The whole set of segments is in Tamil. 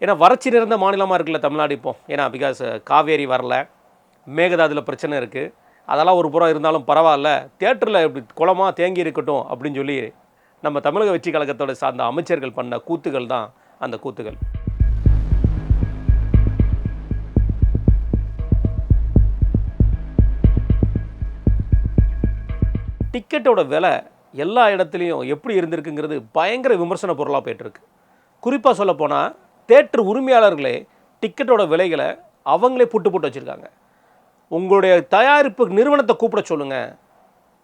ஏன்னா வறட்சி நிறைந்த மாநிலமாக இருக்குல்ல தமிழ்நாடு இப்போ. ஏன்னா பிகாஸ் காவேரி வரல, மேகதாதுல பிரச்சனை இருக்குது. அதெல்லாம் ஒரு புறம் இருந்தாலும் பரவாயில்ல, தியேட்டரில் இப்படி குளமாக தேங்கி இருக்கட்டும் அப்படின்னு சொல்லி நம்ம தமிழக வெற்றி கழகத்தோட சார்ந்த அமைச்சர்கள் பண்ண கூத்துகள் தான் அந்த கூத்துகள். டிக்கெட்டோட விலை எல்லா இடத்துலையும் எப்படி இருந்திருக்குங்கிறது பயங்கர விமர்சன பொருளாக போய்ட்டுருக்கு. குறிப்பாக சொல்லப்போனால் தேட்டர் உரிமையாளர்களே டிக்கெட்டோட விலைகளை அவங்களே புட்டு போட்டு வச்சுருக்காங்க. உங்களுடைய தயாரிப்பு நிறுவனத்தை கூப்பிட சொல்லுங்கள்,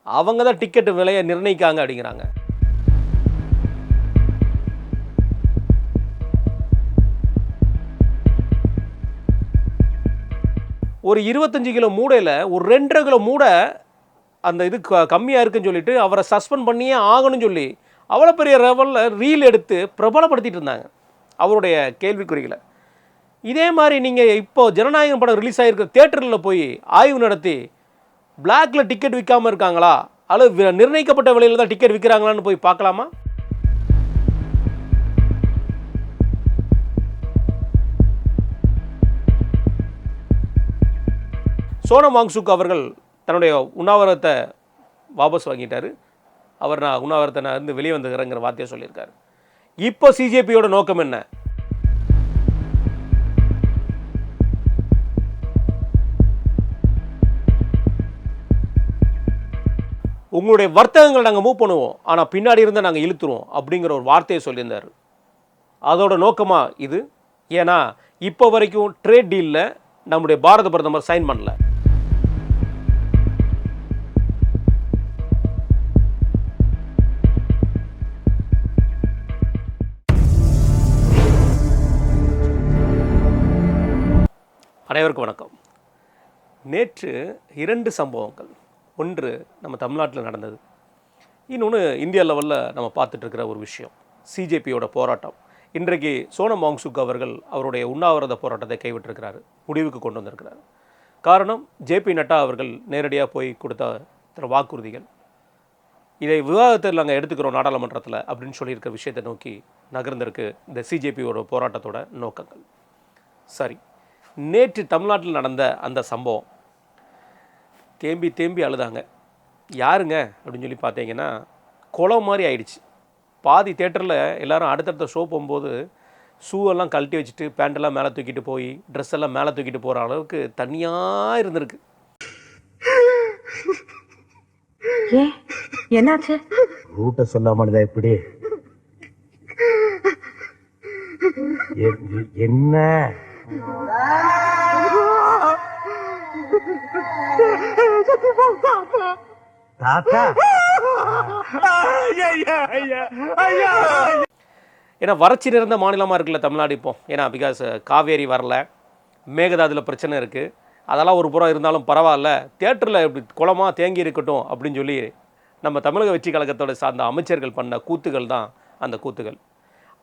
அவங்க தான் டிக்கெட்டு விலையை நிர்ணயிக்காங்க அப்படிங்கிறாங்க. ஒரு 25 கிலோ மூடையில் ஒரு 2.5 கிலோ மூடை அந்த இது கம்மியாக இருக்குன்னு சொல்லிட்டு அவரை சஸ்பெண்ட் பண்ணியே ஆகணும்னு சொல்லி அவ்வளோ பெரிய லெவலில் ரீல் எடுத்து பிரபலப்படுத்திட்டு இருந்தாங்க அவருடைய கேள்விக்குறிகளை. இதே மாதிரி நீங்கள் இப்போ ஜனநாயகம் படம் ரிலீஸ் ஆகிருக்கிற தேட்டரில் போய் ஆய்வு நடத்தி பிளாக்ல டிக்கெட் விற்காமல் இருக்காங்களா அல்லது நிர்ணயிக்கப்பட்ட விலையில் தான் டிக்கெட் விற்கிறாங்களான்னு போய் பார்க்கலாமா? சோனம் வாங்சுக் அவர்கள் தன்னுடைய உண்ணாவிரத்தை வாபஸ் வாங்கிட்டார். நான் உண்ணாவிரத்தை இருந்து வெளியே வந்துக்கிறேங்கிற வார்த்தையை சொல்லியிருக்காரு. இப்போ சிஜேபியோட நோக்கம் என்ன? உங்களுடைய வர்த்தகங்களை நாங்கள் மூவ் பண்ணுவோம், ஆனால் பின்னாடி இருந்தால் நாங்கள் இழுத்துருவோம் அப்படிங்கிற ஒரு வார்த்தையை சொல்லியிருந்தார். அதோட நோக்கமாக இது. ஏன்னா இப்போ வரைக்கும் ட்ரேட் டீலில் நம்முடைய பாரத பிரதமர் சைன் பண்ணல. அனைவருக்கும் வணக்கம். நேற்று 2 சம்பவங்கள். ஒன்று நம்ம தமிழ்நாட்டில் நடந்தது, இன்னொன்று இந்தியா லெவலில் நம்ம பார்த்துட்ருக்கிற ஒரு விஷயம், சிஜேபியோட போராட்டம். இன்றைக்கு சோனம் வாங்சுக் அவர்கள் அவருடைய உண்ணாவிரத போராட்டத்தை கைவிட்டிருக்கிறாரு, முடிவுக்கு கொண்டு வந்திருக்கிறார். காரணம், ஜேபி நட்டா அவர்கள் நேரடியாக போய் கொடுத்த வாக்குறுதிகள். இதை விவாதத்தில் நாங்கள் எடுத்துக்கிறோம் நாடாளுமன்றத்தில் அப்படின்னு சொல்லியிருக்கிற விஷயத்தை நோக்கி நகர்ந்திருக்கு இந்த சிஜேபியோட போராட்டத்தோட நோக்கங்கள். சரி, நேற்று தமிழ்நாட்டில் நடந்த அந்த சம்பவம் தேம்பி தேம்பி அழுதாங்க. யாருங்க அப்படின்னு சொல்லி பார்த்தீங்கன்னா, குளம் மாதிரி ஆயிடுச்சு. பாதி தேட்டரில் எல்லோரும் அடுத்தடுத்த ஷோ போகும்போது ஷூவெல்லாம் கழட்டி வச்சுட்டு பேண்டெல்லாம் மேலே தூக்கிட்டு போய் ட்ரெஸ் எல்லாம் மேலே தூக்கிட்டு போகிற அளவுக்கு தனியாக இருந்திருக்கு. என்னாச்சு? ரூட்டை சொல்லாம எப்படி? என்ன ஏன்னா வறட்சி நிறைந்த மாநிலமாக இருக்குல்ல தமிழ்நாடு இப்போ. ஏன்னா பிகாஸ் காவேரி வரல, மேகதாதுல பிரச்சனை இருக்குது. அதெல்லாம் ஒரு புறம் இருந்தாலும் பரவாயில்ல, தியேட்டரில் இப்படி குளமாக தேங்கி இருக்கட்டும் அப்படின்னு சொல்லி நம்ம தமிழக வெற்றி கழகத்தோட சார்ந்த அமைச்சர்கள் பண்ண கூத்துகள் தான் அந்த கூத்துகள்.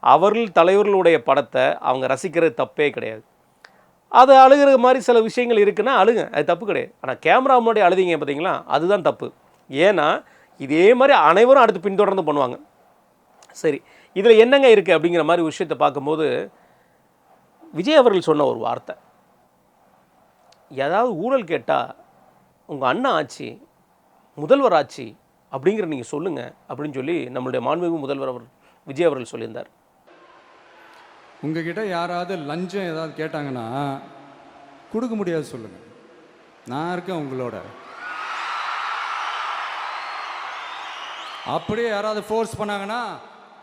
அவர்கள் தலைவர்களுடைய படத்தை அவங்க ரசிக்கிறது தப்பே கிடையாது. அது அழுகிற மாதிரி சில விஷயங்கள் இருக்குன்னா அழுங்க, அது தப்பு கிடையாது. ஆனால் கேமரா முன்னாடி அழுதிங்க பார்த்தீங்களா, அதுதான் தப்பு. ஏன்னா இதே மாதிரி அனைவரும் அடுத்து பின்தொடர்ந்து பண்ணுவாங்க. சரி, இதில் என்னங்க இருக்குது அப்படிங்கிற மாதிரி விஷயத்தை பார்க்கும்போது, விஜய் அவர்கள் சொன்ன ஒரு வார்த்தை, ஏதாவது ஊழல் கேட்டால் உங்கள் அண்ணன் ஆட்சி, முதல்வர் ஆட்சி அப்படிங்கிற நீங்கள் சொல்லுங்கள் அப்படின்னு சொல்லி நம்மளுடைய மாண்புமிகு முதல்வர் அவர் விஜய் அவர்கள் சொல்லியிருந்தார். உங்ககிட்ட யாராவது லஞ்சம் ஏதாவது கேட்டாங்கன்னா கொடுக்க முடியாது சொல்லுங்கள், நான் இருக்கேன் உங்களோட. அப்படியே யாராவது ஃபோர்ஸ் பண்ணாங்கன்னா,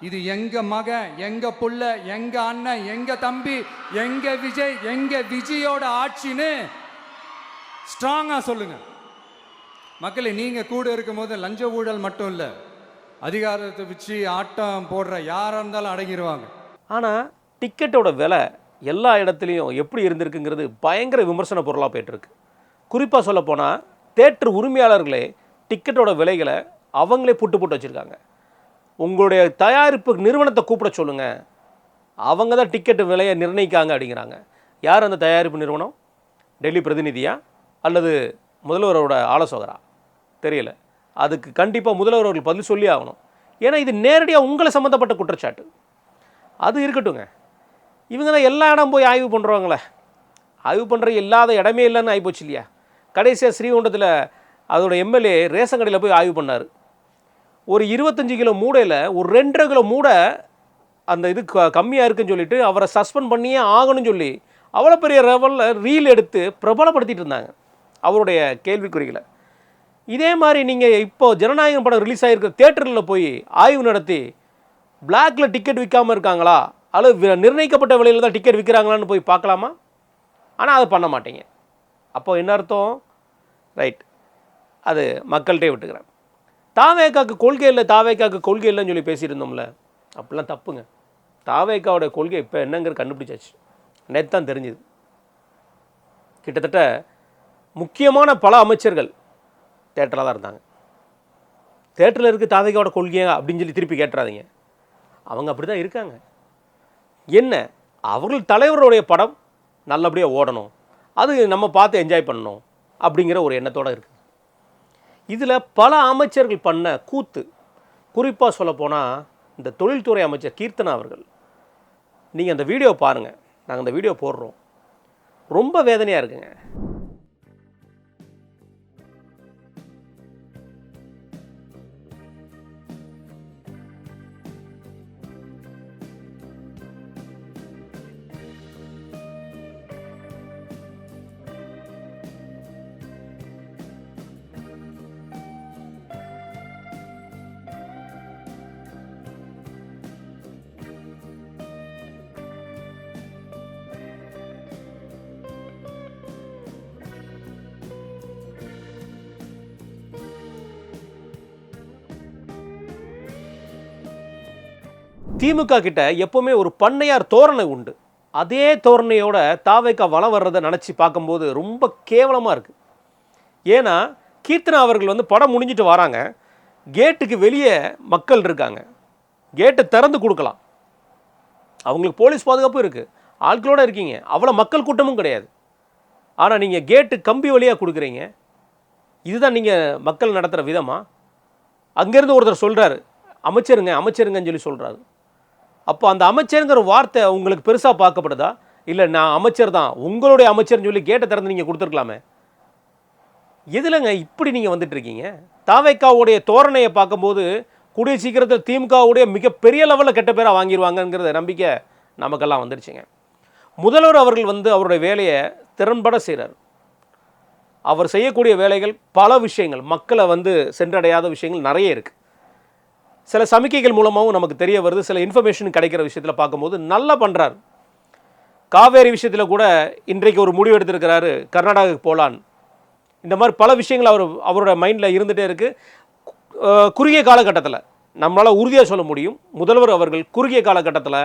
இது எங்க மகன், எங்க புள்ள, எங்க அண்ணன், எங்க தம்பி, எங்க விஜய், எங்க விஜயோட ஆட்சின்னு ஸ்ட்ராங்காக சொல்லுங்க. மக்களே, நீங்க கூட இருக்கும் போது லஞ்ச ஊழல் மட்டும் இல்லை, அதிகாரத்தை வச்சு ஆட்டம் போடுற யாராக இருந்தாலும் அடங்கிடுவாங்க. ஆனால் டிக்கெட்டோட விலை எல்லா இடத்துலையும் எப்படி இருந்திருக்குங்கிறது பயங்கர விமர்சன பொருளாக போய்ட்டுருக்கு. குறிப்பாக சொல்லப்போனால் தேட்டர் உரிமையாளர்களே டிக்கெட்டோட விலைகளை அவங்களே புட்டு போட்டு வச்சுருக்காங்க. உங்களுடைய தயாரிப்பு நிறுவனத்தை கூப்பிட சொல்லுங்கள், அவங்க தான் டிக்கெட்டு விலையை நிர்ணயிக்காங்க அப்படிங்கிறாங்க. யார் அந்த தயாரிப்பு நிறுவனம்? டெல்லி பிரதிநிதியா அல்லது முதல்வரோட ஆலோசகரா தெரியல. அதுக்கு கண்டிப்பாக முதல்வர் அவர்கள் பதில் சொல்லி ஆகணும். ஏன்னா இது நேரடியாக உங்களை சம்மந்தப்பட்ட குற்றச்சாட்டு. அது இருக்கட்டுங்க. இவங்க தான் எல்லா இடம் போய் ஆய்வு பண்ணுறவங்களே. ஆய்வு பண்ணுற இல்லாத இடமே இல்லைன்னு ஆகிப்போச்சு இல்லையா? கடைசியாக ஸ்ரீகுண்டத்தில் அதோட எம்எல்ஏ ரேஷன் கடையில் போய் ஆய்வு பண்ணார். ஒரு 25 கிலோ மூடையில் ஒரு 2.5 கிலோ மூடை அந்த இது கம்மியாக இருக்குன்னு சொல்லிட்டு அவரை சஸ்பெண்ட் பண்ணியே ஆகணும்னு சொல்லி அவ்வளோ பெரிய லெவலில் ரீல் எடுத்து பிரபலப்படுத்திட்டு இருந்தாங்க அவருடைய கேள்விக்குறிகளை. இதே மாதிரி நீங்கள் இப்போ ஜனநாயகம் படம் ரிலீஸ் ஆகிருக்கிற தேட்டரில் போய் ஆய்வு நடத்தி பிளாக்ல டிக்கெட் விற்காமல் இருக்காங்களா அல்லது நிர்ணயிக்கப்பட்ட விலையில் தான் டிக்கெட் விற்கிறாங்களான்னு போய் பார்க்கலாமா? ஆனால் அதை பண்ண மாட்டீங்க. அப்போ என்ன அர்த்தம்? ரைட், அது மக்கள்கிட்டே விட்டுக்கிறேன். தாவேக்காக்கு கொள்கை இல்லை, தாவேக்காக்கு கொள்கை இல்லைன்னு சொல்லி பேசியிருந்தோம்ல, அப்படிலாம் தப்புங்க. தாவேக்காவோட கொள்கை இப்போ என்னங்கிற கண்டுபிடிச்சாச்சு. நேற்று தான் தெரிஞ்சுது. கிட்டத்தட்ட முக்கியமான பல அமைச்சர்கள் தேட்டரில் தான் இருந்தாங்க. தேட்டரில் இருக்குது தாவேக்காவோட கொள்கையா அப்படின்னு சொல்லி திருப்பி கேட்டுறாதீங்க. அவங்க அப்படி தான் இருக்காங்க. என்ன, அவர்கள் தலைவருடைய படம் நல்லபடியாக ஓடணும், அது நம்ம பார்த்து என்ஜாய் பண்ணணும் அப்படிங்கிற ஒரு எண்ணத்தோடு இருக்குது. இதில் பல அமைச்சர்கள் பண்ண கூத்து, குறிப்பாக சொல்லப்போனால் இந்த தொழில்துறை அமைச்சர் கீர்த்தனா அவர்கள், நீங்கள் அந்த வீடியோ பாருங்கள், நாங்கள் அந்த வீடியோ போடுறோம், ரொம்ப வேதனையாக இருக்குங்க. திமுக கிட்ட எப்போவுமே ஒரு பண்ணையார் தோரணை உண்டு. அதே தோரணையோட தாவேக்கா வளம் வர்றதை நினச்சி பார்க்கும்போது ரொம்ப கேவலமாக இருக்குது. ஏன்னா கீர்த்தனா அவர்கள் வந்து படம் முடிஞ்சிட்டு வராங்க, கேட்டுக்கு வெளியே மக்கள் இருக்காங்க, கேட்டை திறந்து கொடுக்கலாம், அவங்களுக்கு போலீஸ் பாதுகாப்பும் இருக்குது, ஆட்களோடு இருக்கீங்க, அவ்வளோ மக்கள் கூட்டமும் கிடையாது. ஆனால் நீங்கள் கேட்டு கம்பி வழியாக கொடுக்குறீங்க. இதுதான் நீங்கள் மக்கள் நடத்துகிற விதமா? அங்கேருந்து ஒருத்தர் சொல்கிறாரு அமைச்சருங்கன்னு சொல்லி சொல்கிறாரு. அப்போ அந்த அமைச்சருங்கிற வார்த்தை உங்களுக்கு பெருசாக பார்க்கப்படுதா? இல்லை நான் அமைச்சர் தான், உங்களுடைய அமைச்சர்னு சொல்லி கேட்டை திறந்து நீங்கள் கொடுத்துருக்கலாமே. எதுலங்க இப்படி நீங்கள் வந்துட்டுருக்கீங்க? தாவேக்காவுடைய தோரணையை பார்க்கும்போது கூடிய சீக்கிரத்தில் திமுகவுடைய மிகப்பெரிய லெவலில் கெட்ட பேராக வாங்கிடுவாங்கங்கிறத நம்பிக்கை நமக்கெல்லாம் வந்துடுச்சுங்க. முதல்வர் அவர்கள் வந்து அவருடைய வேலையை திறன்பட செய்கிறார். அவர் செய்யக்கூடிய வேலைகள் பல விஷயங்கள், மக்களை வந்து சென்றடையாத விஷயங்கள் நிறைய இருக்குது. சில சமிக்கைகள் மூலமாகவும் நமக்கு தெரிய வருது, சில இன்ஃபர்மேஷன் கிடைக்கிற விஷயத்தில் பார்க்கும்போது நல்லா பண்ணுறார். காவேரி விஷயத்தில் கூட இன்றைக்கு ஒரு முடிவு எடுத்திருக்கிறாரு, கர்நாடகாவுக்கு போகலான்னு. இந்த மாதிரி பல விஷயங்கள் அவரோட மைண்டில் இருந்துகிட்டே இருக்குது. குறுகிய காலகட்டத்தில் நம்மளால் உறுதியாக சொல்ல முடியும், முதல்வர் அவர்கள் குறுகிய காலகட்டத்தில்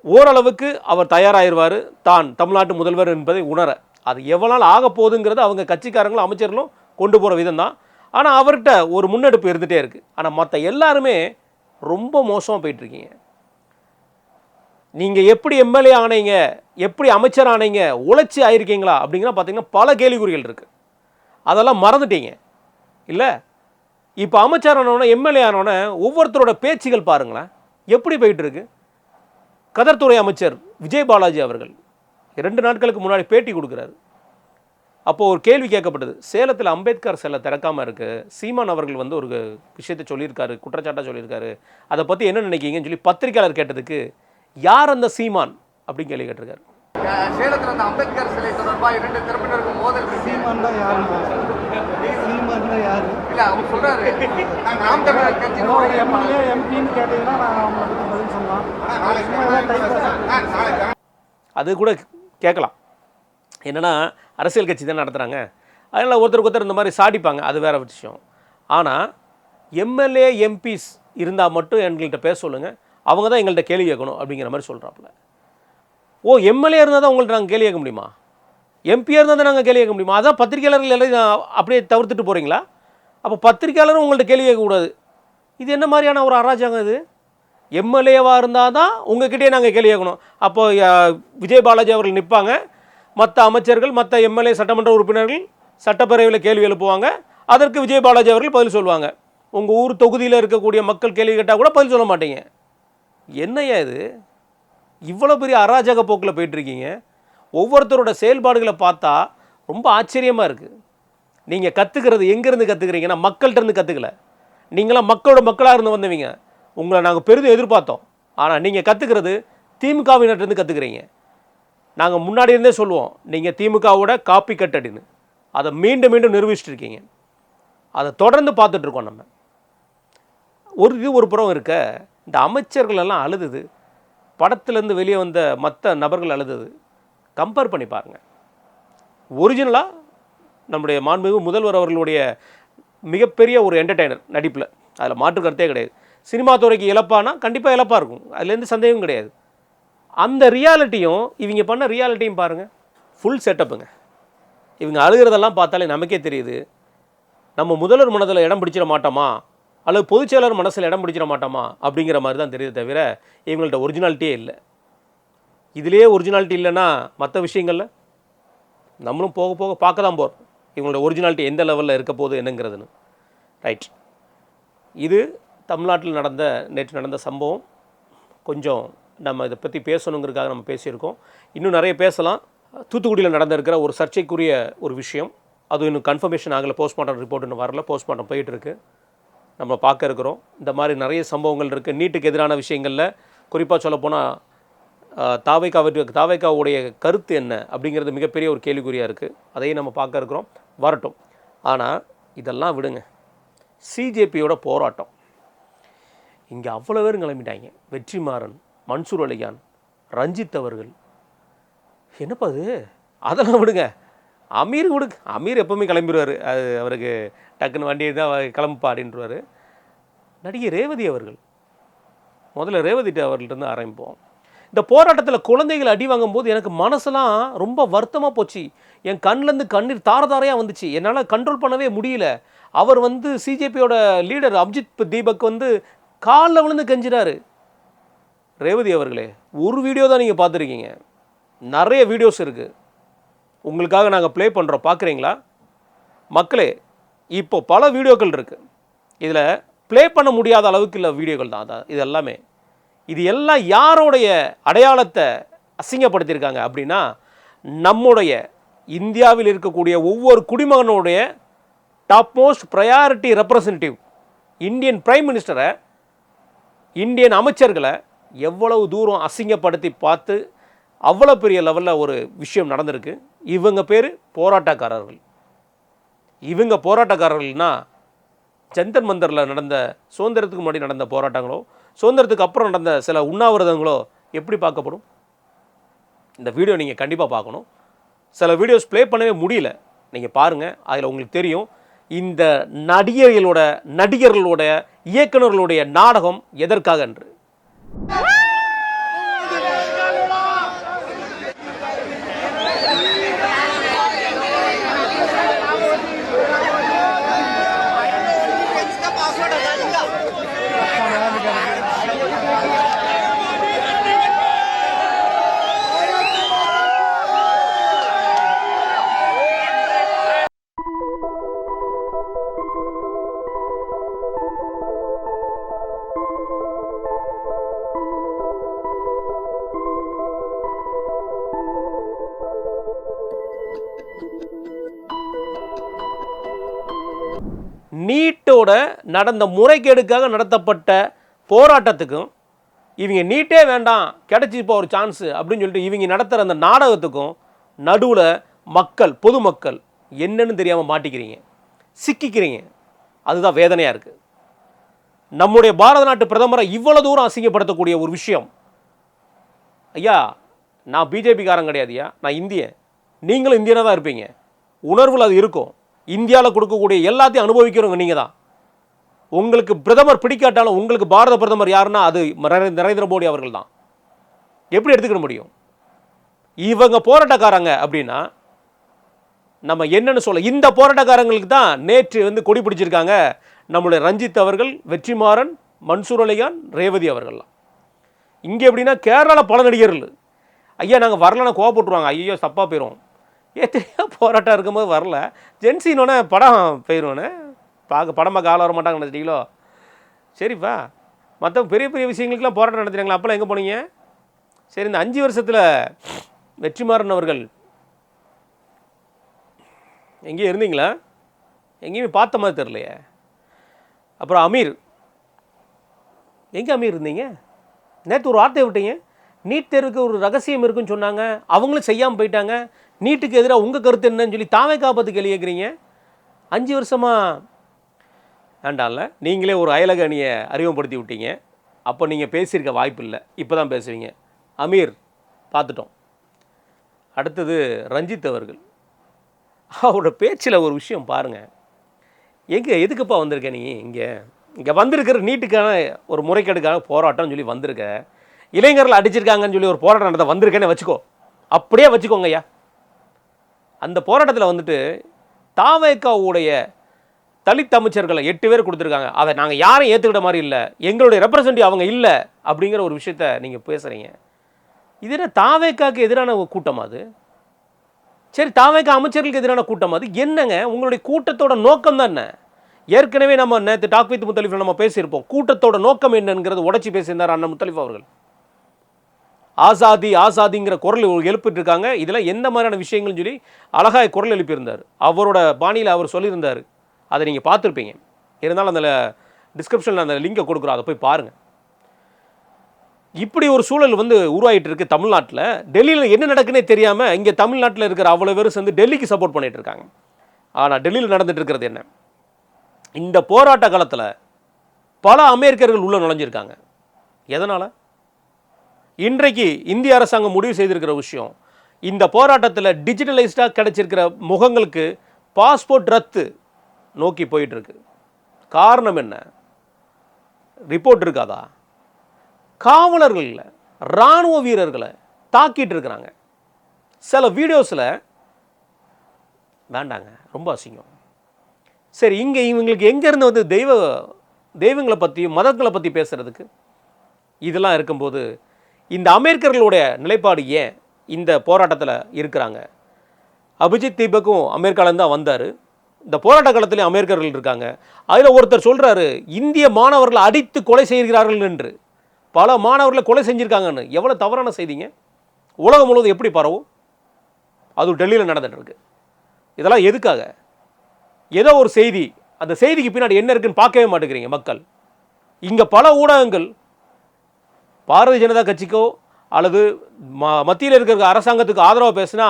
ஓரளவுக்கு அவர் தயாராகிடுவார் தான் தமிழ்நாட்டு முதல்வர் என்பதை உணர. அது எவ்வளோ நாள் ஆக போகுதுங்கிறது அவங்க கட்சிக்காரங்களும் அமைச்சர்களும் கொண்டு போகிற விதம் தான். ஆனால் அவர்கிட்ட ஒரு முன்னெடுப்பு இருந்துகிட்டே இருக்குது. ஆனால் மற்ற எல்லாருமே ரொம்ப மோசமாக போயிட்டுருக்கீங்க. நீங்கள் எப்படி எம்எல்ஏ ஆனீங்க, எப்படி அமைச்சர் ஆனீங்க, உழைச்சி ஆயிருக்கீங்களா அப்படிங்கிற பார்த்தீங்கன்னா பல கேள்விக்குறிகள் இருக்குது. அதெல்லாம் மறந்துட்டீங்க இல்லை? இப்போ அமைச்சர் ஆனோடனே எம்எல்ஏ ஆனோடனே ஒவ்வொருத்தரோட பேச்சுகள் பாருங்களேன் எப்படி போயிட்டுருக்கு. கதர்துறை அமைச்சர் விஜய் பாலாஜி அவர்கள் 2 நாட்களுக்கு முன்னாடி பேட்டி கொடுக்குறாரு. அப்போது ஒரு கேள்வி கேட்கப்பட்டது, சேலத்தில் அம்பேத்கர் சிலை திறக்காமல் இருக்குது, சீமான் அவர்கள் வந்து ஒரு விஷயத்தை சொல்லியிருக்காரு, குற்றச்சாட்டாக சொல்லியிருக்காரு, அதை பற்றி என்ன நினைக்கிங்கன்னு சொல்லி பத்திரிகையாளர் கேட்டதுக்கு யார் அந்த சீமான் அப்படின்னு கேள்வி கேட்டிருக்காரு. சேலத்தில் அந்த அம்பேத்கர் சிலை தொடர்பாக 2 தரப்பினருக்கும் மோதல். சீமான் தான் யாரு? சீமான் தான் யாரு? இல்லை, அவங்க சொல்கிறாரு நாம் தமிழர் கட்சி எம்எல்ஏ எம்பின்னு கேட்டீங்கன்னா நான் அவங்களுக்கு பதில் சொல்லலாம். அது கூட கேட்கலாம், என்னென்னா அரசியல் கட்சி தான் நடத்துகிறாங்க, அதனால் ஒருத்தருக்கு ஒருத்தர் இந்த மாதிரி சாடிப்பாங்க, அது வேறு விஷயம். ஆனால் எம்எல்ஏ எம்பிஸ் இருந்தால் மட்டும் எங்கள்கிட்ட பேச சொல்லுங்கள், அவங்க தான் எங்கள்கிட்ட கேள்வி கேட்கணும் அப்படிங்கிற மாதிரி சொல்கிறாப்புல. ஓ, எம்எல்ஏ இருந்தால் தான் உங்கள்கிட்ட நாங்கள் கேள்வி கேட்க முடியுமா? எம்பியாக இருந்தால் தான் நாங்கள் கேள்வி கேட்க முடியுமா? அதான் பத்திரிகையாளர்கள் எல்லாம் அப்படியே தவிர்த்துட்டு போகிறீங்களா? அப்போ பத்திரிகையாளரும் உங்கள்கிட்ட கேள்வி கேட்கக்கூடாது. இது என்ன மாதிரியான ஒரு அராஜகம் இது? எம்எல்ஏவாக இருந்தால் தான் உங்ககிட்டே நாங்கள் கேள்வி கேட்கணும். அப்போது விஜய் பாலாஜி அவர்கள் நிற்பாங்க, மற்ற அமைச்சர்கள் மற்ற எம்எல்ஏ சட்டமன்ற உறுப்பினர்கள் சட்டப்பேரவையில் கேள்வி எழுப்புவாங்க, அதற்கு விஜய் பாலாஜி அவர்கள் பதில் சொல்லுவாங்க. உங்கள் ஊர் தொகுதியில் இருக்கக்கூடிய மக்கள் கேள்வி கேட்டால் கூட பதில் சொல்ல மாட்டீங்க. என்னையா இது? இவ்வளோ பெரிய அராஜக போக்கில் போயிட்டுருக்கீங்க. ஒவ்வொருத்தரோட செயல்பாடுகளை பார்த்தா ரொம்ப ஆச்சரியமாக இருக்குது. நீங்கள் கற்றுக்கிறது எங்கேருந்து கற்றுக்குறீங்கன்னா மக்கள்கிட்டருந்து கற்றுக்கல. நீங்களாம் மக்களோட மக்களாக இருந்து வந்தவங்க. உங்களை நாங்கள் பெரிதும் எதிர்பார்த்தோம். ஆனால் நீங்கள் கற்றுக்கிறது திமுகவினர்கிட்டருந்து கற்றுக்குறீங்க. நாங்கள் முன்னாடி இருந்தே சொல்லுவோம், நீங்கள் திமுகவோட காப்பி கட்டடின்னு. அதை மீண்டும் மீண்டும் நிரூபிச்சிட்ருக்கீங்க. அதை தொடர்ந்து பார்த்துட்ருக்கோம். நம்ம ஒரு புறம் இருக்க இந்த அமைச்சர்கள் எல்லாம் அழுதுது, படத்துலேருந்து வெளியே வந்த மற்ற நபர்கள் அழுதுது. கம்பேர் பண்ணி பாருங்கள். ஒரிஜினலாக நம்முடைய மாண்புமிகு முதல்வர் அவர்களுடைய மிகப்பெரிய ஒரு என்டர்டெய்னர் நடிப்பில், அதில் மாற்று கருத்தே கிடையாது. சினிமா துறைக்கு இழப்பானா கண்டிப்பாக இழப்பாக இருக்கும், அதுலேருந்து சந்தேகம் கிடையாது. அந்த ரியாலிட்டியும் இவங்க பண்ண ரியாலிட்டியும் பாருங்கள், ஃபுல் செட்டப்புங்க. இவங்க அழுகிறதெல்லாம் பார்த்தாலே நமக்கே தெரியுது, நம்ம முதல்வர் மனதில் இடம் பிடிச்சிட மாட்டோமா அல்லது பொதுச்செயலர் மனசில் இடம் பிடிச்சிட மாட்டோமா அப்படிங்கிற மாதிரி தான் தெரியுது தவிர இவங்கள்ட்ட ஒரிஜினாலிட்டியே இல்லை. இதிலேயே ஒரிஜினாலிட்டி இல்லைன்னா மற்ற விஷயங்களில் நம்மளும் போக போக பார்க்க தான் போகிறோம் இவங்களோட ஒரிஜினாலிட்டி எந்த லெவலில் இருக்க போகுது என்னங்கிறதுன்னு. ரைட், இது தமிழ்நாட்டில் நேற்று நடந்த சம்பவம். கொஞ்சம் நம்ம இதை பற்றி பேசணுங்கிறதுக்காக நம்ம பேசியிருக்கோம். இன்னும் நிறைய பேசலாம். தூத்துக்குடியில் நடந்திருக்கிற ஒரு சர்ச்சைக்குரிய ஒரு விஷயம், அது இன்னும் கன்ஃபர்மேஷன் ஆகலை. போஸ்ட்மார்ட்டம் ரிப்போர்ட் இன்னும் வரல, போஸ்ட்மார்ட்டம் போயிட்டுருக்கு, நம்ம பார்க்க இருக்கிறோம். இந்த மாதிரி நிறைய சம்பவங்கள் இருக்குது. நீட்டுக்கு எதிரான விஷயங்களில் குறிப்பாக சொல்லப்போனால் தாவேக்காவுடைய கருத்து என்ன அப்படிங்கிறது மிகப்பெரிய ஒரு கேள்விக்குறியாக இருக்குது. அதையும் நம்ம பார்க்க இருக்கிறோம், வரட்டும். ஆனால் இதெல்லாம் விடுங்க, சிஜேபியோட போராட்டம் இங்கே அவ்வளோ பேரும் கிளம்பிட்டாங்க. வெற்றிமாறன், மன்சூர் அலிகான், ரஞ்சித் அவர்கள், என்னப்பா அது, அதெல்லாம் விடுங்க. அமீர் விடுங்க, அமீர் எப்போவுமே கிளம்பிடுவார், அது அவருக்கு டக்குன்னு வண்டி தான் கிளம்புப்பா அப்படின்றவார். நடிகை ரேவதி அவர்கள், முதல்ல ரேவதி அவர்கள்ட்ட ஆரம்பிப்போம். இந்த போராட்டத்தில் குழந்தைகள் அடி வாங்கும்போது எனக்கு மனசெல்லாம் ரொம்ப வருத்தமாக போச்சு. என் கண்ணிலேருந்து கண்ணீர் தாரதாரையாக வந்துச்சு, என்னால் கண்ட்ரோல் பண்ணவே முடியல. அவர் சிஜேபியோட லீடர் அபிஜித் தீபக் காலில் விழுந்து கெஞ்சிறாரு. ரேவதி அவர்களே, ஒரு வீடியோ தான் நீங்கள் பார்த்துருக்கீங்க, நிறைய வீடியோஸ் இருக்குது, உங்களுக்காக நாங்கள் ப்ளே பண்ணுறோம், பார்க்குறீங்களா? மக்களே, இப்போ பல வீடியோக்கள் இருக்குது, இதில் ப்ளே பண்ண முடியாத அளவுக்கு இல்லை வீடியோக்கள் தான். அதான் இது எல்லாமே. இது எல்லாம் யாரோடைய அடையாளத்தை அசிங்கப்படுத்தியிருக்காங்க அப்படின்னா, நம்முடைய இந்தியாவில் இருக்கக்கூடிய ஒவ்வொரு குடிமகனுடைய top most priority representative Indian prime மினிஸ்டரை, இந்தியன் அமைச்சர்களை எவ்வளவு தூரம் அசிங்கப்படுத்தி பார்த்து அவ்வளோ பெரிய லெவலில் ஒரு விஷயம் நடந்திருக்கு. இவங்க பேர் போராட்டக்காரர்கள். இவங்க போராட்டக்காரர்கள்னா ஜந்தர் மந்தரில் நடந்த சுதந்திரத்துக்கு முன்னாடி நடந்த போராட்டங்களோ சுதந்திரத்துக்கு அப்புறம் நடந்த சில உண்ணாவிரதங்களோ எப்படி பார்க்கப்படும்? இந்த வீடியோ நீங்கள் கண்டிப்பாக பார்க்கணும். சில வீடியோஸ் ப்ளே பண்ணவே முடியல, நீங்கள் பாருங்கள், அதில் உங்களுக்கு தெரியும் இந்த நடிகர்களோட இயக்குநர்களுடைய நாடகம் எதற்காக என்று. நீட்டோட நடந்த முறைகேடுக்காக நடத்தப்பட்ட போராட்டத்துக்கும் இவங்க நீட்டே வேண்டாம் கிடைச்சி இப்போ ஒரு சான்ஸு அப்படின்னு சொல்லிட்டு இவங்க நடத்துகிற அந்த நாடகத்துக்கும் நடுவில் பொதுமக்கள் என்னன்னு தெரியாமல் மாட்டிக்கிறீங்க, சிக்கிக்கிறீங்க. அதுதான் வேதனையாக இருக்குது. நம்முடைய பாரத நாட்டு பிரதமரை இவ்வளோ தூரம் அசிங்கப்படுத்தக்கூடிய ஒரு விஷயம். ஐயா, நான் பிஜேபிக்காரன் கிடையாதுயா, நான் இந்தியன், நீங்களும் இந்தியனாக தான் இருப்பீங்க, உணர்வில் அது இருக்கும். இந்தியாவில் கொடுக்கக்கூடிய எல்லாத்தையும் அனுபவிக்கிறவங்க நீங்கள் தான். உங்களுக்கு பிரதமர் பிடிக்காட்டாலும் உங்களுக்கு பாரத பிரதமர் யாருன்னா அது நரேந்திர மோடி அவர்கள் தான். எப்படி எடுத்துக்கிற முடியும்? இவங்க போராட்டக்காரங்க அப்படின்னா நம்ம என்னன்னு சொல்ல, இந்த போராட்டக்காரங்களுக்கு தான் நேற்று கொடி பிடிச்சிருக்காங்க நம்மளுடைய ரஞ்சித் அவர்கள், வெற்றிமாறன், மன்சூர் அலிகான், ரேவதி அவர்கள்லாம். இங்கே எப்படின்னா கேரளாவில் பல நடிகர்கள், ஐயா நாங்கள் வரலன்னா கோவப்பட்டுருவாங்க, ஐயோ தப்பாக போயிடும், தெரியா போராட்டம் இருக்கும்போது வரல, ஜென்சினோடனே படம் போயிடுவோன்னு படமாக கால வர மாட்டாங்க நினச்சிட்டீங்களோ? சரிப்பா, மற்ற பெரிய பெரிய விஷயங்களுக்கெல்லாம் போராட்டம் நடத்துறீங்களா? அப்போல்லாம் எங்கே போனீங்க? சரி, இந்த 5 வருஷத்தில் வெற்றிமாறன் அவர்கள் எங்கேயும் இருந்தீங்களா? எங்கேயுமே பார்த்த மாதிரி தெரியலையே. அப்புறம் அமீர், எங்கே அமீர் இருந்தீங்க? நேற்று ஒரு வார்த்தையை விட்டீங்க, நீட் தேர்வுக்கு ஒரு ரகசியம் இருக்குன்னு சொன்னாங்க, அவங்களும் செய்யாமல் போயிட்டாங்க. நீட்டுக்கு எதிராக உங்கள் கருத்து என்னன்னு சொல்லி தாவேக்கா பற்றி கேள்வி கேட்குறீங்க. 5 வருஷமாக வேண்டாம்ல, நீங்களே ஒரு அயலக அணியை அறிமுகப்படுத்தி விட்டீங்க. அப்போ நீங்கள் பேசியிருக்க வாய்ப்பு இல்லை, இப்போ தான் பேசுவீங்க. அமீர் பார்த்துட்டோம். அடுத்தது ரஞ்சித் அவர்கள், அவரோட பேச்சில் ஒரு விஷயம் பாருங்கள். எதுக்குப்பா வந்திருக்க நீ? இங்கே வந்திருக்கிற நீட்டுக்கான ஒரு முறைகேடுக்கான போராட்டம்னு சொல்லி வந்திருக்க, இளைஞர்கள் அடிச்சிருக்காங்கன்னு சொல்லி ஒரு போராட்டம் நடத்த வந்திருக்கேன்னு வச்சுக்கோ, அப்படியே வச்சுக்கோங்க ஐயா. அந்த போராட்டத்தில் வந்துட்டு தாவேக்காவுடைய தலித் அமைச்சர்களை 8 பேர் கொடுத்துருக்காங்க. அதை நாங்கள் யாரும் ஏற்றுக்கிட்ட மாதிரி இல்லை, எங்களுடைய ரெப்ரசன்டேட்டிவ் அவங்க இல்லை அப்படிங்கிற ஒரு விஷயத்த நீங்கள் பேசுகிறீங்க. இது என்ன தாவேக்காவுக்கு எதிரான கூட்டம்? அது சரி, தாவேக்கா அமைச்சர்களுக்கு எதிரான கூட்டம் அது என்னங்க? உங்களுடைய கூட்டத்தோட நோக்கம் தான் என்ன? ஏற்கனவே நம்ம நேற்று டாக் வித் முத்தலிஃப் நம்ம பேசியிருப்போம். கூட்டத்தோட நோக்கம் என்னங்கிறது உடச்சி பேசியிருந்தார் அண்ணன் முத்தலிஃப் அவர்கள். ஆசாதி ஆசாதிங்கிற குரல் எழுப்பிட்டு இருக்காங்க. இதில் எந்த மாதிரியான விஷயங்கள்னு சொல்லி அழகாக குரல் எழுப்பியிருந்தார். அவரோட பாணியில் அவர் சொல்லியிருந்தார். அதை நீங்கள் பார்த்துருப்பீங்க. இருந்தாலும் அந்த டிஸ்கிரிப்ஷனில் அந்த லிங்கை கொடுக்குறோம், அதை போய் பாருங்கள். இப்படி ஒரு சூழல் உருவாகிட்டு இருக்கு தமிழ்நாட்டில். டெல்லியில் என்ன நடக்குன்னே தெரியாமல் இங்கே தமிழ்நாட்டில் இருக்கிற அவ்வளோ பேரும் சேர்ந்து டெல்லிக்கு சப்போர்ட் பண்ணிட்டு இருக்காங்க. ஆனால் டெல்லியில் நடந்துட்டு இருக்கிறது என்ன? இந்த போராட்ட காலத்தில் பல அமெரிக்கர்கள் உள்ள நுழைஞ்சிருக்காங்க. எதனால்? இன்றைக்கு இந்திய அரசாங்கம் முடிவு செய்திருக்கிற விஷயம், இந்த போராட்டத்தில் டிஜிட்டலைஸ்டாக கிடைச்சிருக்கிற முகங்களுக்கு பாஸ்போர்ட் ரத்து நோக்கி போயிட்டு இருக்கு. காரணம் என்ன? ரிப்போர்ட் இருக்காதா? காவலர்கள் இல்லை, இராணுவ வீரர்களை தாக்கிட்டு இருக்கிறாங்க. சில வீடியோஸில் வேண்டாங்க, ரொம்ப அசிங்கம். சரி, இங்கே இவங்களுக்கு எங்கேருந்து தெய்வங்களை பற்றியும் மதங்களை பற்றி பேசுகிறதுக்கு இதெல்லாம் இருக்கும்போது இந்த அமெரிக்கர்களுடைய நிலைப்பாடு ஏன் இந்த போராட்டத்தில் இருக்கிறாங்க? அபிஜித் தீபக்கும் அமெரிக்காவிலேருந்து தான் வந்தார். இந்த போராட்ட காலத்திலே அமெரிக்கர்கள் இருக்காங்க. அதில் ஒருத்தர் சொல்கிறாரு, இந்திய மாணவர்களை அடித்து கொலை செய்கிறார்கள் என்று. பல மாணவர்களை கொலை செஞ்சுருக்காங்கன்னு. எவ்வளோ தவறான செய்திங்க! உலகம் முழுவதும் எப்படி பரவும்? அது டெல்லியில் நடந்துட்டு இருக்கு. இதெல்லாம் எதுக்காக? ஏதோ ஒரு செய்தி, அந்த செய்திக்கு பின்னாடி என்ன இருக்குன்னு பார்க்கவே மாட்டேங்கிறீங்க மக்கள். இங்கே பல ஊடகங்கள் பாரதிய ஜனதா கட்சிக்கோ அல்லது மத்தியில் இருக்கிற அரசாங்கத்துக்கு ஆதரவாக பேசினா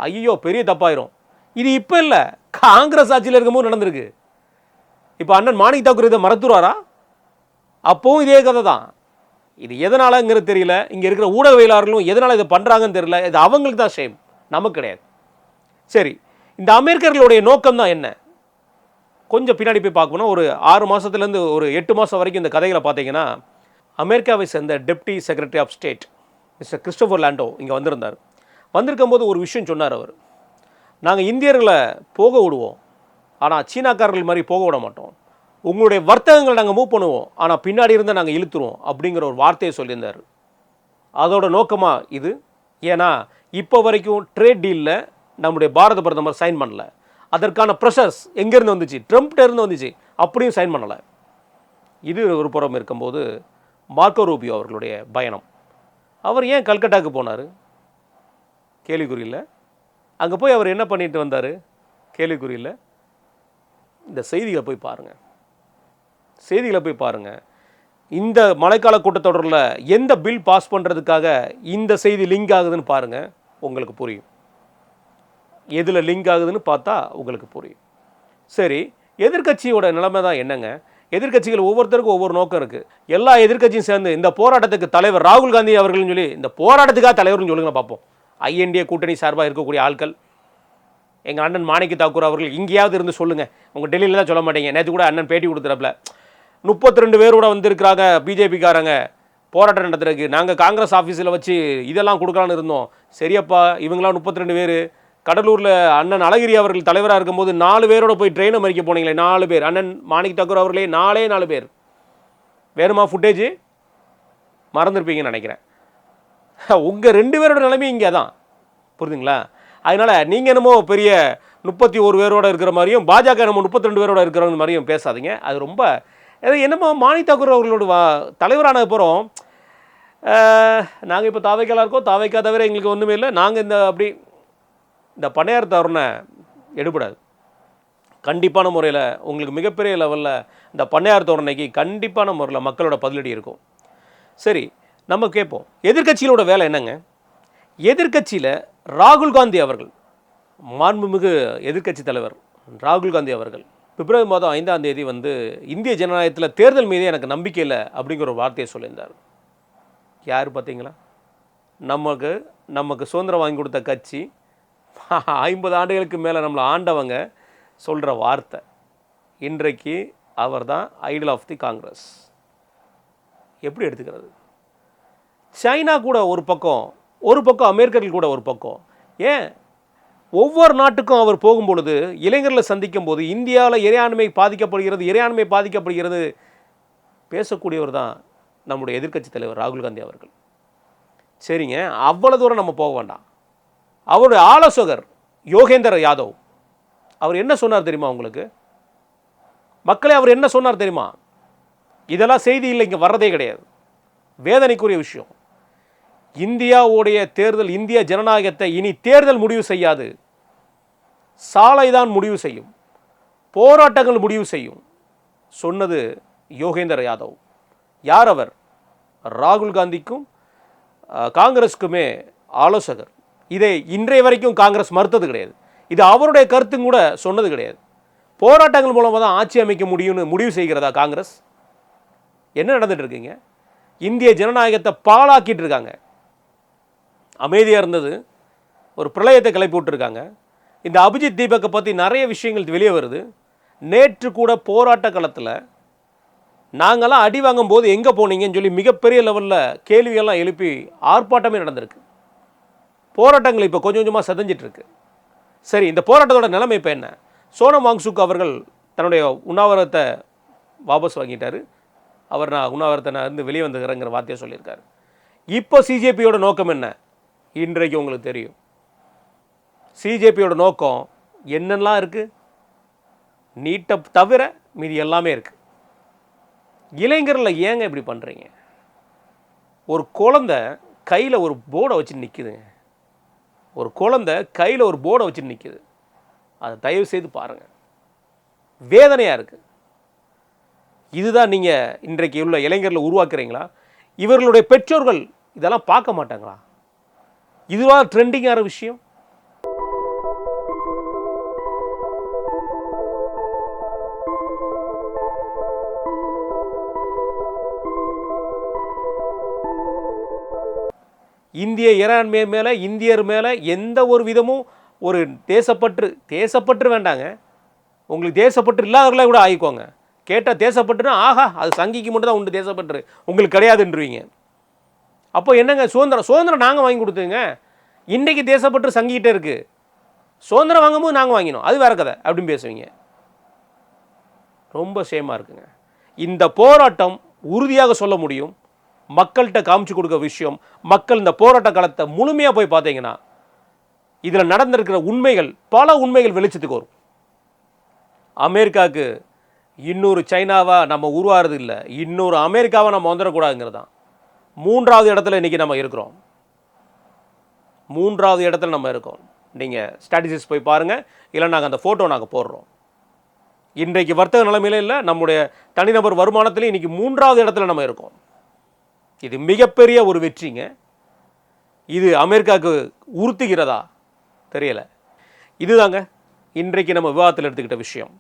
ஐயோ பெரிய தப்பாயிரும். இது இப்போ இல்லை, காங்கிரஸ் ஆட்சியில் இருக்கும்போது நடந்திருக்கு. இப்போ அண்ணன் மாணிக் தாக்கூர் இதை மறந்துடுவாரா? அப்போவும் இதே கதை தான். இது எதனாலங்கிறது தெரியல. இங்கே இருக்கிற ஊடகவியலாளர்களும் எதனால் இதை பண்ணுறாங்கன்னு தெரியல. இது அவங்களுக்கு தான் ஷேம், நமக்கு கிடையாது. சரி, இந்த அமெரிக்கர்களுடைய நோக்கம் தான் என்ன? கொஞ்சம் பின்னாடி போய் பார்க்கணும். ஒரு 6 மாதத்துலேருந்து ஒரு 8 மாதம் வரைக்கும் இந்த கதைகளை பார்த்தீங்கன்னா, அமெரிக்காவை சேர்ந்த deputy secretary of state mister Christopher Landau இங்கே வந்திருந்தார். வந்திருக்கும்போது ஒரு விஷயம் சொன்னார் அவர். நாங்கள் இந்தியர்களை போக விடுவோம், ஆனால் சீனாக்காரர்கள் மாதிரி போக விட மாட்டோம். உங்களுடைய வர்த்தகங்களை நாங்கள் மூவ் பண்ணுவோம், ஆனால் பின்னாடி இருந்தால் நாங்கள் இழுத்துருவோம் அப்படிங்கிற ஒரு வார்த்தையை சொல்லியிருந்தார். அதோட நோக்கமாக இது. ஏன்னா இப்போ வரைக்கும் ட்ரேட் டீலில் நம்முடைய பாரத பிரதமர் சைன் பண்ணல. அதற்கான ப்ரெஷர்ஸ் எங்கேருந்து வந்துச்சு? ட்ரம்ப்ட இருந்து வந்துச்சு, அப்படியும் சைன் பண்ணலை. இது ஒரு புறம் இருக்கும்போது மார்க்கோ ரூபியோ அவர்களுடைய பயணம். அவர் ஏன் கல்கட்டாவுக்கு போனார்? கேள்விக்குறியில். அங்கே போய் அவர் என்ன பண்ணிட்டு வந்தார்? கேள்விக்குறியில். இந்த செய்திகளை போய் பாருங்கள், செய்திகளை போய் பாருங்கள். இந்த மழைக்கால கூட்டத்தொடரில் எந்த பில் பாஸ் பண்ணுறதுக்காக இந்த செய்தி லிங்க் ஆகுதுன்னு பாருங்கள், உங்களுக்கு புரியும். எதில் லிங்க் ஆகுதுன்னு பார்த்தா உங்களுக்கு புரியும். சரி, எதிர்க்கட்சியோட நிலைமை தான் என்னங்க? எதிர்க்கட்சிகள் ஒவ்வொருத்தருக்கும் ஒவ்வொரு நோக்கம் இருக்குது. எல்லா எதிர்க்கட்சியும் சேர்ந்து இந்த போராட்டத்துக்கு தலைவர் ராகுல் காந்தி அவர்கள்னு சொல்லி இந்த போராட்டத்துக்காக தலைவர்னு சொல்லுங்க பார்ப்போம். INDA கூட்டணி சார்பாக இருக்கக்கூடிய ஆட்கள், எங்கள் அண்ணன் மாணிக் தாக்கூர் அவர்கள் இங்கேயாவது இருந்து சொல்லுங்கள். உங்கள் டெல்லியில் தான் சொல்ல மாட்டீங்க. நேற்று கூட அண்ணன் பேட்டி கொடுத்துறப்பல 32 பேரோட வந்திருக்கிறாங்க பிஜேபிக்காரங்க போராட்டம் நடத்துறதுக்கு. நாங்கள் காங்கிரஸ் ஆஃபீஸில் வச்சு இதெல்லாம் கொடுக்கலான்னு இருந்தோம். சரியப்பா, இவங்களாம் 32 பேர். கடலூரில் அண்ணன் அழகிரி அவர்கள் தலைவராக இருக்கும்போது 4 பேரோட போய் ட்ரெயினை மறிக்க போனீங்களே, 4 பேர். அண்ணன் மாணிக் தாக்கூர் அவர்களே 4 பேர். வேணுமா ஃபுட்டேஜ்? மறந்துருப்பீங்கன்னு நினைக்கிறேன். உங்கள் 2 பேரோட நிலைமை இங்கே தான், புரியுதுங்களா? அதனால் நீங்கள் என்னமோ பெரிய 31 பேரோட இருக்கிற மாதிரியும் பாஜக நம்ம 32 பேரோட இருக்கிற மாதிரியும் பேசாதீங்க. அது ரொம்ப என்னமோ மாணிக் தாக்கூர் அவர்களோட தலைவரான அப்புறம் நாங்கள் இப்போ தாவைக்காலாக இருக்கோம், தாவைக்கா தவிர எங்களுக்கு ஒன்றுமே இல்லை, நாங்கள் இந்த பண்ணையார் தவறுனை எடுபடாது. கண்டிப்பான முறையில் உங்களுக்கு மிகப்பெரிய லெவலில் இந்த பண்ணையார் தோரணைக்கு கண்டிப்பான முறையில் மக்களோட பதிலடி இருக்கும். சரி, நம்ம கேட்போம், எதிர்க்கட்சிகளோட வேலை என்னங்க? எதிர்க்கட்சியில் ராகுல் காந்தி அவர்கள், மாண்புமிகு எதிர்க்கட்சி தலைவர் ராகுல் காந்தி அவர்கள் பிப்ரவரி மாதம் 5ஆம் தேதி இந்திய ஜனநாயகத்தில் தேர்தல் மீதே எனக்கு நம்பிக்கை இல்லை அப்படிங்கிற ஒரு வார்த்தையை சொல்லியிருந்தார். யார் பார்த்தீங்களா? நமக்கு சுதந்திரம் வாங்கி கொடுத்த கட்சி, 50 ஆண்டுகளுக்கு மேலே நம்மளை ஆண்டவங்க சொல்கிற வார்த்தை. இன்றைக்கு அவர் தான் ஐடல் ஆஃப் தி காங்கிரஸ். எப்படி எடுத்துக்கிறது? சைனா கூட ஒரு பக்கம் அமெரிக்கர்கள் கூட ஒரு பக்கம். ஏன் ஒவ்வொரு நாட்டுக்கும் அவர் போகும்பொழுது இளைஞர்களை சந்திக்கும் போது இந்தியாவில் இறையாண்மை பாதிக்கப்படுகிறது பேசக்கூடியவர் தான் நம்முடைய எதிர்க்கட்சி தலைவர் ராகுல் காந்தி அவர்கள். சரிங்க, அவ்வளோ தூரம் நம்ம போக வேண்டாம். அவருடைய ஆலோசகர் யோகேந்திர யாதவ் அவர் என்ன சொன்னார் தெரியுமா உங்களுக்கு? மக்களே, அவர் என்ன சொன்னார் தெரியுமா? இதெல்லாம் செய்தியில் இங்கே வர்றதே கிடையாது. வேதனைக்குரிய விஷயம். இந்தியாவுடைய தேர்தல், இந்திய ஜனநாயகத்தை இனி தேர்தல் முடிவு செய்யாது, சாலை தான் முடிவு செய்யும், போராட்டங்கள் முடிவு செய்யும் சொன்னது யோகேந்திர யாதவ். யார் அவர்? ராகுல் காந்திக்கும் காங்கிரஸுக்குமே ஆலோசகர். இதை இன்றைய வரைக்கும் காங்கிரஸ் மறுத்தது கிடையாது. இது அவருடைய கருத்தும் கூட சொன்னது கிடையாது. போராட்டங்கள் மூலமாக தான் ஆட்சி அமைக்க முடியும்னு முடிவு செய்கிறதா காங்கிரஸ்? என்ன நடந்துட்டு இருக்குங்க? இந்திய ஜனநாயகத்தை பாழாக்கிட்டு இருக்காங்க. அமைதியாக இருந்தது ஒரு பிரளயத்தை கிளப்பி விட்டுருக்காங்க. இந்த அபிஜித் தீபக்கை பற்றி நிறைய விஷயங்கள் வெளியே வருது. நேற்று கூட போராட்ட களத்தில் நாங்கள்லாம் அடி வாங்கும் போது எங்கே போனீங்கன்னு சொல்லி மிகப்பெரிய லெவலில் கேள்விகள்லாம் எழுப்பி ஆர்ப்பாட்டமே நடந்திருக்கு. போராட்டங்கள் இப்போ கொஞ்சம் கொஞ்சமாக செதஞ்சிட்ருக்கு. சரி, இந்த போராட்டத்தோட நிலைமை இப்போ என்ன? சோனம் வாங்சுக் அவர்கள் தன்னுடைய உண்ணாவிரதத்தை வாபஸ் வாங்கிட்டார். நான் உண்ணாவிரத்தை இருந்து வெளியே வந்துக்கிறேங்கிற வார்த்தையை சொல்லியிருக்காரு. இப்போ சிஜேபியோட நோக்கம் என்ன? இன்றைக்கு உங்களுக்கு தெரியும். சிஜேபியோட நோக்கம் என்னெல்லாம் இருக்குது? நீட்டை தவிர மீதி எல்லாமே இருக்குது. இளைஞரில் ஏங்க இப்படி பண்ணுறீங்க? ஒரு குழந்தை கையில் ஒரு போர்டை வச்சு நிற்குதுங்க. ஒரு குழந்தை கையில் ஒரு போர்டை வச்சு நிற்குது. அதை தயவு செய்து பாருங்கள். வேதனையாக இருக்குது. இதுதான் நீங்கள் இன்றைக்கு உள்ள இளைஞர்களை உருவாக்குறீங்களா? இவர்களுடைய பெற்றோர்கள் இதெல்லாம் பார்க்க மாட்டாங்களா? இதுதான் ட்ரெண்டிங்கான விஷயம். இந்திய இறையாண்மை மேலே, இந்தியர் மேலே எந்த ஒரு விதமும் ஒரு தேசப்பற்று வேண்டாங்க. உங்களுக்கு தேசப்பற்று இல்லாதவர்களே கூட ஆகிக்கோங்க. கேட்டால் தேசப்பற்றுனா ஆஹா அது சங்கிக்கு மட்டும் தான் உண்டு தேசப்பற்று, உங்களுக்கு கிடையாதுன்றீங்க. அப்போ என்னங்க சுதந்திரம் நாங்கள் வாங்கி கொடுத்துங்க. இன்றைக்கி தேசப்பற்று சங்கிக்கிட்டே இருக்குது. சுதந்திரம் வாங்கும்போது நாங்கள் வாங்கினோம், அது வேற கதை அப்படின்னு பேசுவீங்க. ரொம்ப சேமாக இருக்குங்க. இந்த போராட்டம் உறுதியாக சொல்ல முடியும். மக்கள்கிட்ட காமிச்சு கொடுக்க விஷயம், மக்கள் இந்த போராட்ட காலத்தை முழுமையாக போய் பார்த்தீங்கன்னா இதில் நடந்திருக்கிற உண்மைகள், பல உண்மைகள் வெளிச்சத்துக்கு வரும். அமெரிக்காவுக்கு இன்னொரு சைனாவாக நம்ம உருவாகிறது இல்லை, இன்னொரு அமெரிக்காவை நம்ம வந்துடக்கூடாதுங்கிறது தான். 3வது இடத்துல இன்றைக்கி நம்ம இருக்கிறோம். 3வது இடத்துல நம்ம இருக்கோம். நீங்கள் ஸ்டாட்டிஸ்டிக்ஸ் போய் பாருங்கள், இல்லை நாங்கள் அந்த ஃபோட்டோ நாங்கள் போடுறோம். இன்றைக்கு வர்த்தக நிலைமையில இல்லை, நம்முடைய தனிநபர் வருமானத்திலே இன்றைக்கி 3வது இடத்துல நம்ம இருக்கோம். இது மிகப்பெரிய ஒரு வெற்றிங்க. இது அமெரிக்காவுக்கு உறுத்துகிறதா தெரியலை. இதுதாங்க இன்றைக்கு நம்ம விவாதத்தில் எடுத்துக்கிட்ட விஷயம்.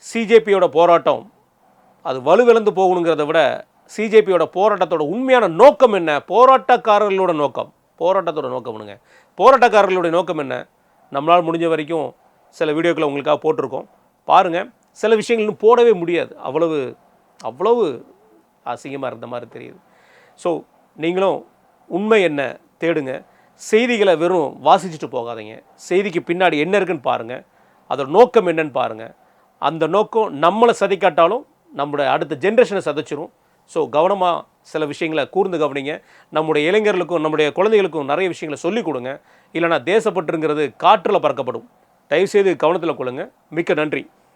சிஜேபியோட போராட்டம் அது வலுவிழந்து போகணுங்கிறத விட சிஜேபியோட போராட்டத்தோட உண்மையான நோக்கம் என்ன? போராட்டக்காரர்களோட நோக்கம், போராட்டத்தோட நோக்கம் என்னங்க? போராட்டக்காரர்களுடைய நோக்கம் என்ன? நம்மளால் முடிஞ்ச வரைக்கும் சில வீடியோக்களை உங்களுக்காக போட்டிருக்கோம், பாருங்கள். சில விஷயங்கள் இன்னும் போடவே முடியாது, அவ்வளவு அசிங்கமாக இருந்த மாதிரி தெரியுது. ஸோ நீங்களும் உண்மை என்ன தேடுங்க. செய்திகளை வெறும் வாசிச்சுட்டு போகாதீங்க. செய்திக்கு பின்னாடி என்ன இருக்குன்னு பாருங்கள், அதோட நோக்கம் என்னன்னு பாருங்கள். அந்த நோக்கம் நம்மளை சதிக்காட்டாலும் நம்மளுடைய அடுத்த ஜென்ரேஷனை சதைச்சிரும். ஸோ கவனமாக சில விஷயங்களை கூர்ந்து கவனிங்க. நம்முடைய இளைஞர்களுக்கும் நம்முடைய குழந்தைகளுக்கும் நிறைய விஷயங்களை சொல்லிக் கொடுங்க. இல்லைனா தேசப்பற்றுங்கிறது காற்றில் பறக்கப்படும். தயவுசெய்து கவனத்தில் கொள்ளுங்கள். மிக்க நன்றி.